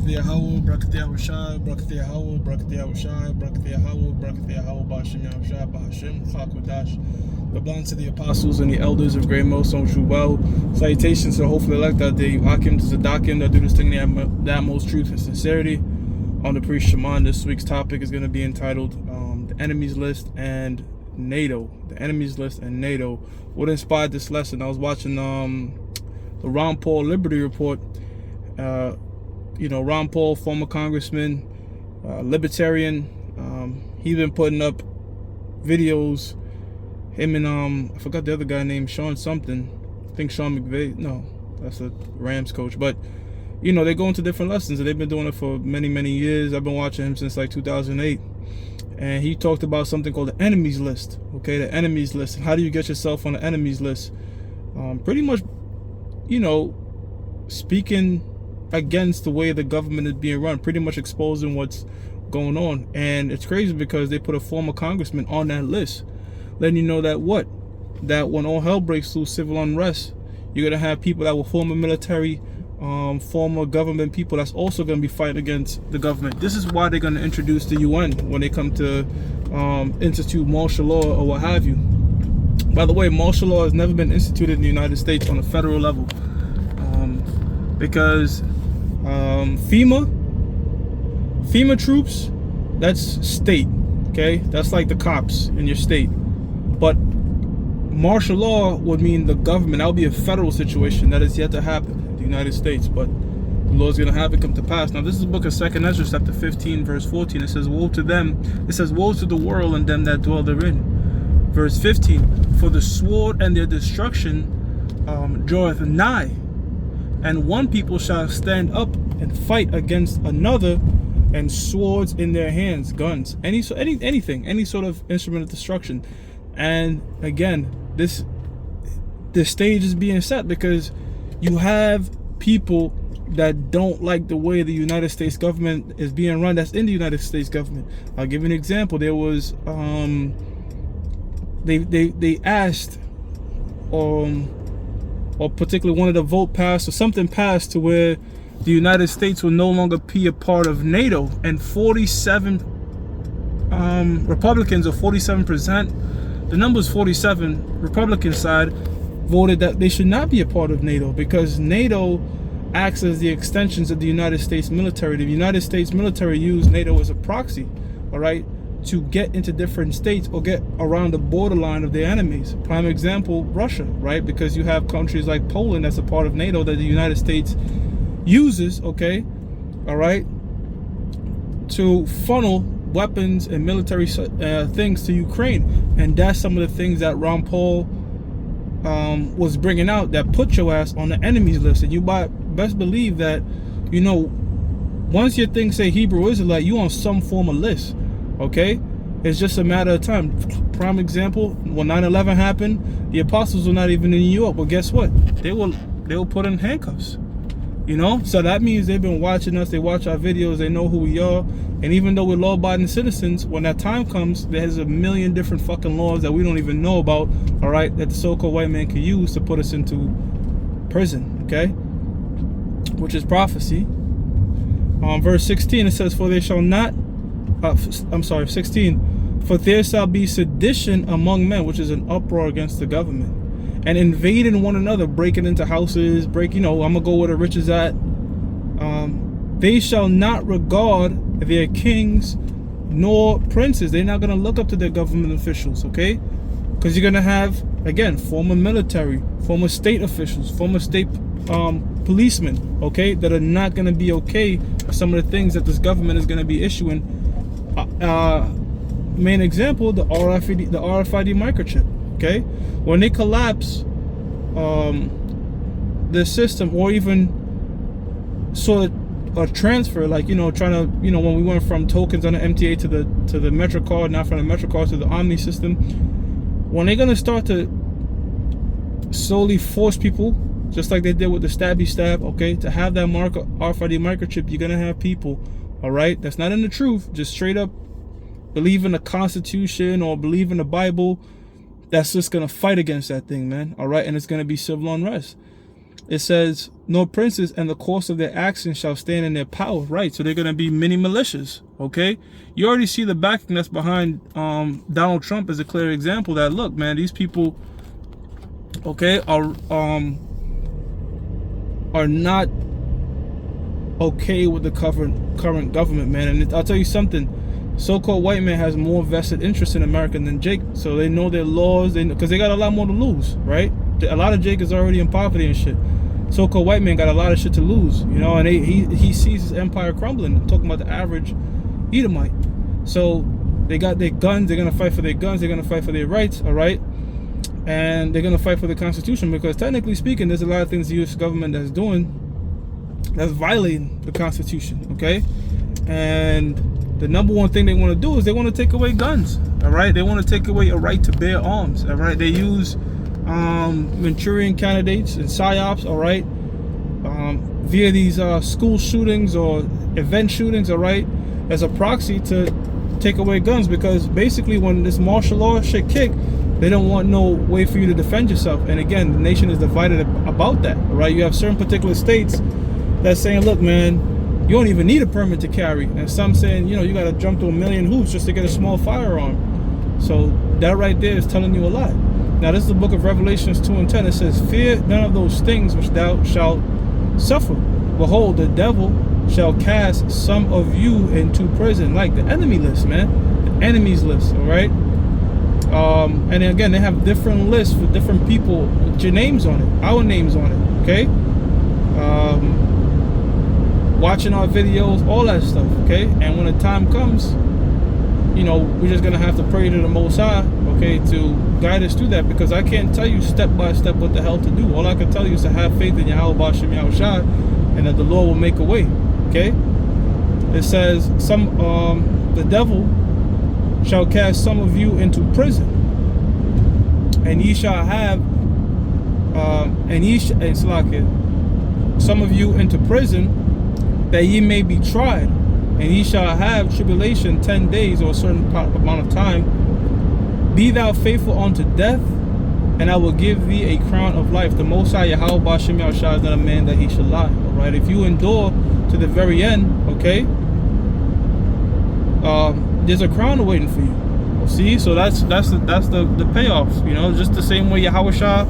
Brakati Yahweh, Brakati Yahushai, Brakati Yahweh, Brakati Yahushai, Brakati Yahweh, Brakati Yahweh, Bashim Yahushai, Bahashim, Chakodash. The blessings to the apostles and the elders of Great Most on True Well. Salutations to hopefully elect that day. Akim to Zadakim that do this thing that most truth and sincerity. On the priest Shaman, this week's topic is going to be entitled The Enemies List and NATO. The Enemies List and NATO. What inspired this lesson? I was watching the Ron Paul Liberty Report. Ron Paul, former congressman, libertarian. He's been putting up videos. Him and I forgot the other guy named Sean something. I think Sean McVay. No, that's a Rams coach. But they go into different lessons, and they've been doing it for many, many years. I've been watching him since like 2008, and he talked about something called the enemies list. Okay, the enemies list. How do you get yourself on the enemies list? Pretty much, speaking against the way the government is being run, pretty much exposing what's going on. And it's crazy because they put a former congressman on that list, letting you know that when all hell breaks loose, civil unrest, you're gonna have people that were former military, former government people that's also gonna be fighting against the government. This is why they're gonna introduce the UN when they come to institute martial law or what have you. By the way, martial law has never been instituted in the United States on a federal level, because FEMA troops, that's state, okay? That's like the cops in your state. But martial law would mean the government. That would be a federal situation that is yet to happen in the United States, but the Lord's going to have it come to pass. Now, this is the book of 2nd Ezra, chapter 15, verse 14. It says, woe to them. It says, woe to the world and them that dwell therein. Verse 15, for the sword and their destruction draweth nigh, and one people shall stand up and fight against another, and swords in their hands, guns, anything, any sort of instrument of destruction. And again, this stage is being set because you have people that don't like the way the United States government is being run. That's in the United States government. I'll give you an example. There was they asked, or particularly one of the vote passed, or something passed to where the United States will no longer be a part of NATO, and 47 Republicans, or 47%, the number is 47, Republican side voted that they should not be a part of NATO, because NATO acts as the extensions of the United States military. The United States military used NATO as a proxy, all right, to get into different states or get around the borderline of their enemies. Prime example, Russia, right? Because you have countries like Poland that's a part of NATO that the United States uses, okay, all right, to funnel weapons and military things to Ukraine. And that's some of the things that Ron Paul was bringing out that put your ass on the enemies list. And you best believe that, once your things say Hebrew Israelite, you on some form of list. Okay, it's just a matter of time. Prime example, when 9/11 happened, the apostles were not even in New York, but guess what? They were put in handcuffs. So that means they've been watching us. They watch our videos. They know who we are. And even though we're law-abiding citizens, when that time comes, there's a million different fucking laws that we don't even know about. All right, that the so-called white man can use to put us into prison. Okay, which is prophecy. Verse 16, it says, "For they shall not." 16. For there shall be sedition among men, which is an uproar against the government, and invading one another, breaking into houses, I'm gonna go where the rich is at. They shall not regard their kings nor princes. They're not gonna look up to their government officials, okay? Because you're gonna have, again, former military, former state officials, former state policemen, okay, that are not gonna be okay with some of the things that this government is gonna be issuing. Main example, the RFID microchip. Okay, when they collapse the system, or even sort of a transfer, like trying to when we went from tokens on the MTA to the MetroCard, now from the MetroCard to the Omni system, when they're gonna start to slowly force people, just like they did with the stabby stab, okay, to have that RFID microchip, you're gonna have people, all right, that's not in the truth, just straight up believe in the Constitution or believe in the Bible, that's just gonna fight against that thing, man, all right, and it's gonna be civil unrest. It says, "No princes and the course of their actions shall stand in their power." Right, so they're going to be mini militias. Okay, you already see the backing that's behind Donald Trump as a clear example that, look, man, these people, okay, are not okay with the current government, man. And I'll tell you something, so-called white man has more vested interest in America than Jake, so they know their laws, because they got a lot more to lose, right? A lot of Jake is already in poverty and shit. So-called white man got a lot of shit to lose, you know, and he sees his empire crumbling. I'm talking about the average Edomite. So they got their guns, they're gonna fight for their guns, they're gonna fight for their rights, all right? And they're gonna fight for the Constitution, because technically speaking, there's a lot of things the US government that's doing that's violating the Constitution, okay? And the number one thing they want to do is they want to take away guns, all right? They want to take away a right to bear arms, all right? They use Manchurian candidates and psyops, all right, via these school shootings or event shootings, all right, as a proxy to take away guns, because basically when this martial law shit kick, they don't want no way for you to defend yourself. And again, the nation is divided about that, all right? You have certain particular states that's saying, look, man, you don't even need a permit to carry, and some saying, you know, you got to jump through a million hoops just to get a small firearm. So that right there is telling you a lot. Now, this is the book of Revelations 2:10. It says, "Fear none of those things which thou shalt suffer. Behold, the devil shall cast some of you into prison." Like the enemy list, man. The enemies list, all right? And again, they have different lists for different people with your names on it, our names on it, okay? Watching our videos, all that stuff, okay? And when the time comes, you know, we're just gonna have to pray to the Most High, okay, to guide us through that, because I can't tell you step by step what the hell to do. All I can tell you is to have faith in Yahweh B'Shem Yahushua, and that the Lord will make a way, okay? It says, the devil shall cast some of you into prison, and ye shall have, some of you into prison, that ye may be tried, and ye shall have tribulation 10 days, or a certain amount of time. Be thou faithful unto death, and I will give thee a crown of life. The Most High Yahweh B'Shem Yahushua is not a man that he should lie. All right, if you endure to the very end, okay, there's a crown waiting for you. See, so that's the payoff. You know, just the same way Yahushua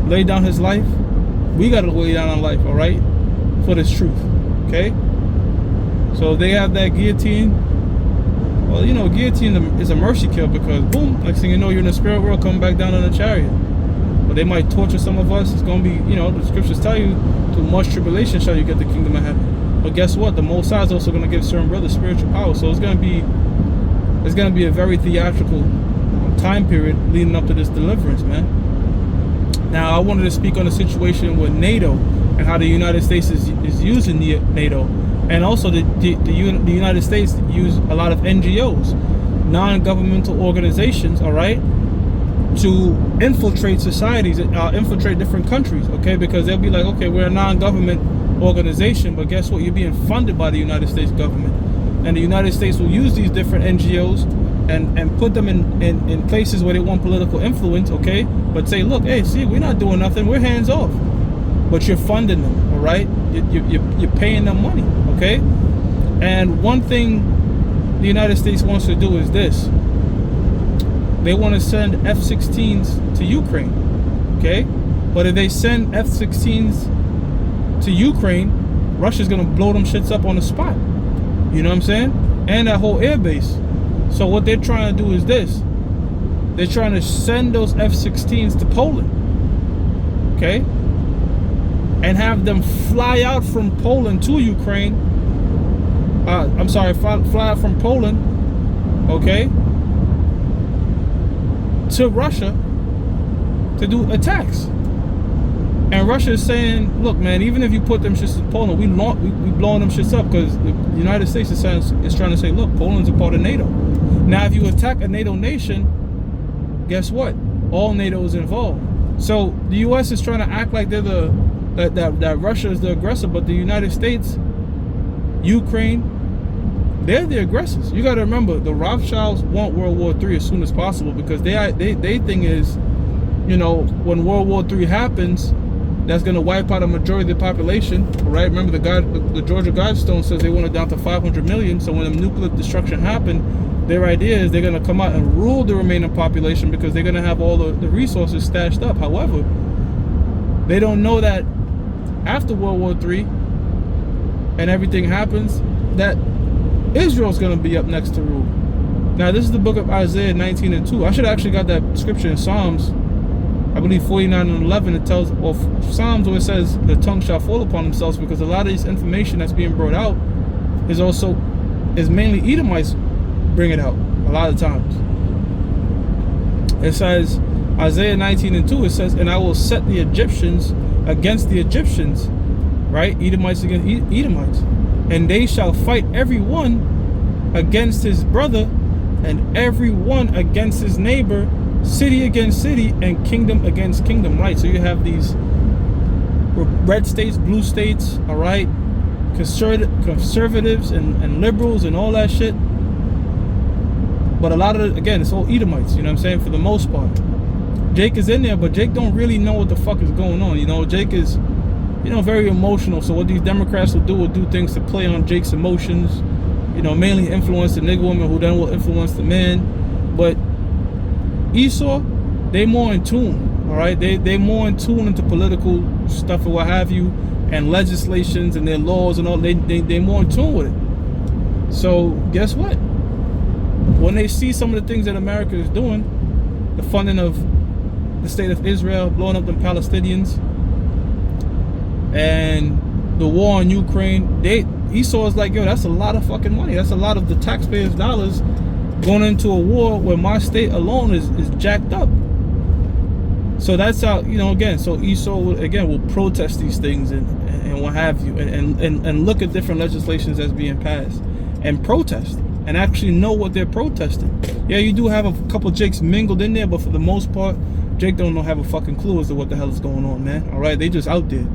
laid down his life, we got to lay down our life. All right, for this truth. Okay, so they have that guillotine. Well, you know, guillotine is a mercy kill, because boom, next thing you know, you're in the spirit world, coming back down on a chariot. But they might torture some of us. It's gonna be, you know, the scriptures tell you, through much tribulation shall you get the kingdom of heaven. But guess what? The Most High is also gonna give certain brothers spiritual power. So it's gonna be a very theatrical time period leading up to this deliverance, man. Now, I wanted to speak on the situation with NATO and how the United States is using NATO. And also the United States use a lot of NGOs, non-governmental organizations, all right, to infiltrate societies, infiltrate different countries, okay? Because they'll be like, okay, we're a non-government organization, but guess what? You're being funded by the United States government. And the United States will use these different NGOs and put them in places where they want political influence, okay? But say, look, hey, see, we're not doing nothing. We're hands off. But you're funding them, all right? You're paying them money, okay? And one thing the United States wants to do is this. They want to send F-16s to Ukraine, okay? But if they send F-16s to Ukraine, Russia's going to blow them shits up on the spot. You know what I'm saying? And that whole air base. So what they're trying to do is this. They're trying to send those F-16s to Poland, okay? And have them fly out from Poland to Ukraine. Fly out from Poland, okay, to Russia to do attacks. And Russia is saying, look, man, even if you put them shits in Poland, we blowing them shits up, because the United States is trying to say, look, Poland's a part of NATO. Now, if you attack a NATO nation, guess what? All NATO is involved. So the U.S. is trying to act like they're that Russia is the aggressor, but the United States, Ukraine, they're the aggressors. You got to remember, the Rothschilds want World War III as soon as possible, because they thing is, you know, when World War III happens, that's going to wipe out a majority of the population, right? Remember the Georgia Guidestone says they want it down to 500 million. So when the nuclear destruction happened, their idea is they're going to come out and rule the remaining population because they're going to have all the resources stashed up. However, they don't know that after World War III and everything happens, that Israel's going to be up next to rule. Now, this is the book of Isaiah 19 and 2. I should have actually got that scripture in Psalms, I believe 49 and 11. It tells, or Psalms where it says, the tongue shall fall upon themselves, because a lot of this information that's being brought out is mainly Edomites bring it out a lot of times. It says, Isaiah 19 and 2, it says, and I will set the Egyptians against the Egyptians, right? Edomites against Edomites. And they shall fight every one against his brother, and every one against his neighbor, city against city, and kingdom against kingdom, right? So you have these red states, blue states, all right? Conservatives and liberals and all that shit. But a lot of it, again, it's all Edomites, you know what I'm saying, for the most part. Jake is in there, but Jake don't really know what the fuck is going on. You know, Jake is, you know, very emotional. So what these Democrats will do things to play on Jake's emotions. You know, mainly influence the nigga woman, who then will influence the man. But Esau, they more in tune, all right? They more in tune into political stuff or what have you, and legislations and their laws and all. They more in tune with it. So guess what? When they see some of the things that America is doing, the funding of the state of Israel, blowing up them Palestinians, and the war in Ukraine, Esau is like, yo, that's a lot of fucking money. That's a lot of the taxpayers' dollars going into a war where my state alone is jacked up. So that's how, you know, again, so Esau will protest these things and what have you, and look at different legislations that's being passed and protest and actually know what they're protesting. Yeah, you do have a couple Jakes mingled in there, but for the most part, Jake don't have a fucking clue as to what the hell is going on, man. All right, they just out there,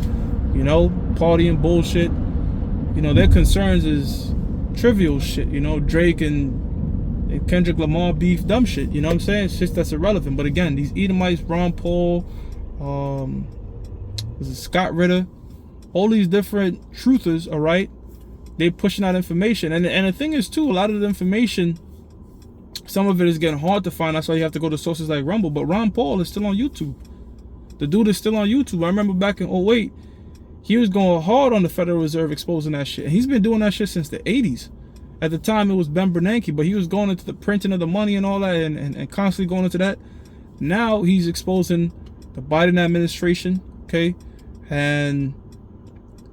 you know, partying, bullshit. You know, their concerns is trivial shit, you know, Drake and Kendrick Lamar beef, dumb shit, you know what I'm saying? It's just that's irrelevant. But again, these Edomites, Ron Paul, Scott Ritter, all these different truthers, all right, they pushing out information. And the thing is too, a lot of the information, some of it is getting hard to find. That's why you have to go to sources like Rumble. But Ron Paul is still on YouTube. The dude is still on YouTube. I remember back in 2008, he was going hard on the Federal Reserve, exposing that shit. And he's been doing that shit since the 80s. At the time, it was Ben Bernanke, but he was going into the printing of the money and all that, and constantly going into that. Now he's exposing the Biden administration, okay, and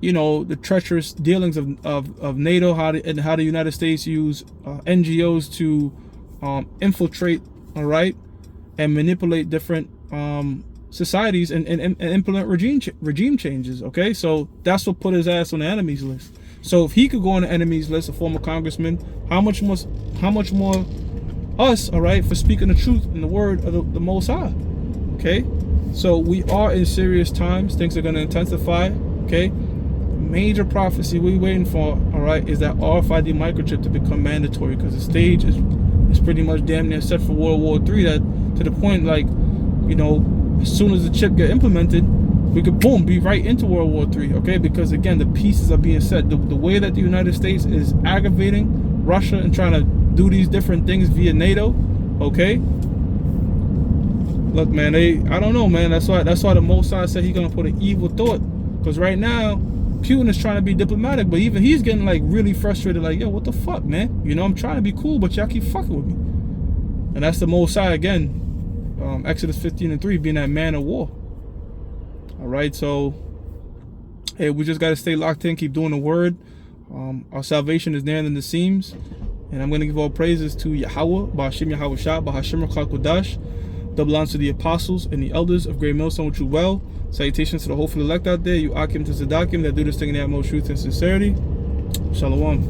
you know, the treacherous dealings of NATO, how the United States use NGOs to infiltrate, all right, and manipulate different societies and implement regime changes. Okay, so that's what put his ass on the enemies list. So if he could go on the enemies list, a former congressman, how much more us, all right, for speaking the truth in the word of the Most High. Okay, so we are in serious times. Things are going to intensify. Okay, major prophecy we're waiting for, all right, is that RFID microchip to become mandatory, because the stage is pretty much damn near set for World War III. That to the point, like, you know, as soon as the chip get implemented, we could boom be right into World War III. Okay, because again, the pieces are being set. The way that the United States is aggravating Russia and trying to do these different things via NATO. Okay, look, man, I don't know, man. That's why the Mossad said he's gonna put an evil thought, because right now Putin is trying to be diplomatic, but even he's getting like really frustrated, like, yo, what the fuck, man? You know, I'm trying to be cool, but y'all keep fucking with me. And that's the Mossad again. Exodus 15:3 being that man of war. All right, so hey, we just got to stay locked in, keep doing the word. Our salvation is nearer than it seems, and I'm going to give all praises to Yahweh, Ba'ashim Yahweh Shah, Ba'ashim Rachal Kodash. Double honors to the apostles and the elders of Great Millstone, which you well. Salutations to the hopeful elect out there, you Akim to Zadakim that do this thing in the utmost truth and sincerity. Shalom.